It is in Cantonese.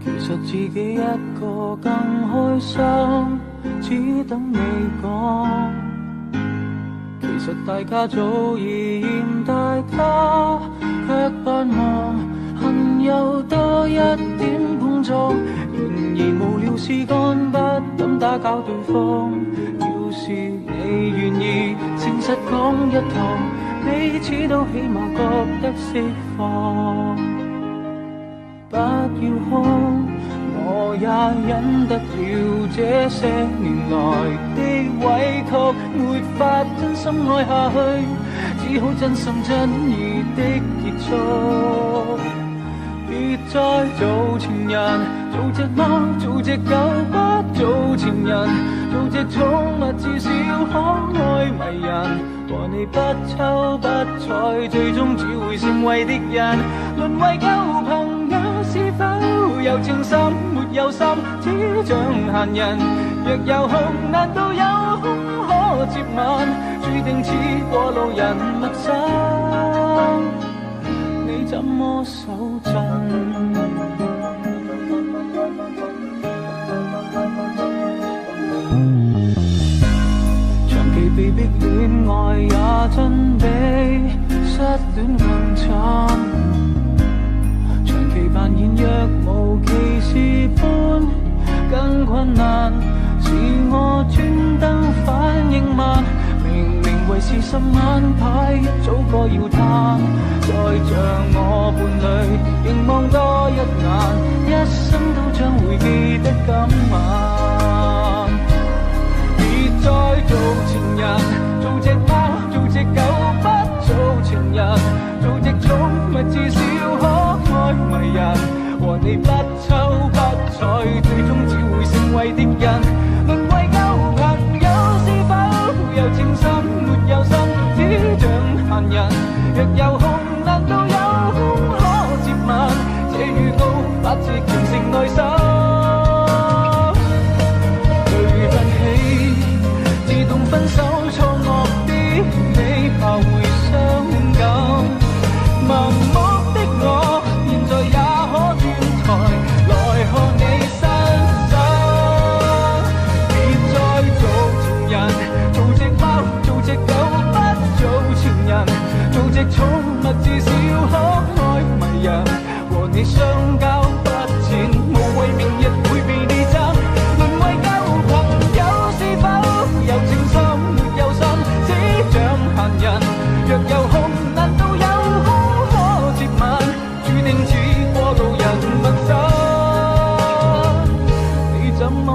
其實自己一個更開心，只等你講。其實大家早已嫌大他，卻盼望恨有多一點碰撞。然而無聊事幹，不敢打攪對方。要是你願意誠實講一趟，彼此都起碼覺得釋放。不要哭，我也忍得了這些年來的委屈，沒法真心愛下去，只好真心真意的結束。別再做情人，做隻貓，做隻狗，不做情人，做隻寵物，至少可愛迷人。和你不瞅不睬，最終只會成為敵人。淪為舊朋友，是否有情深沒有心，只像閒人。若有空，難道有空可接吻？注定似過路人陌生，你怎麼手震？長期被逼戀愛也真比失戀更慘，長期扮演若無其事般更困難，是我專登反應慢，明明為是10晚牌，一早該要攤。再像我伴侶，凝望多一眼，一生都將會記得今晚。別再做情人，做隻貓，做隻狗，不做情人，做隻寵物，至少可愛迷人。和你不瞅不睬，最終只會成為敵人。淪為舊朋友，是否有情深沒有心，只像閒人。若有空，難道有空可接吻？這預告把這虔誠內心。累奮起，自動分手錯愕的你，怕會傷感。盲目的我，現在也可轉台來看你身手。別再做情人，做隻貓，做隻狗，不做情人，做隻寵物，至少可愛迷人。和你相交不淺，無謂明日會被你爭。淪為舊朋友，是否有情深沒有心，只像閒人。若有空，難道有空可接吻？注定似過路人陌生，你怎麼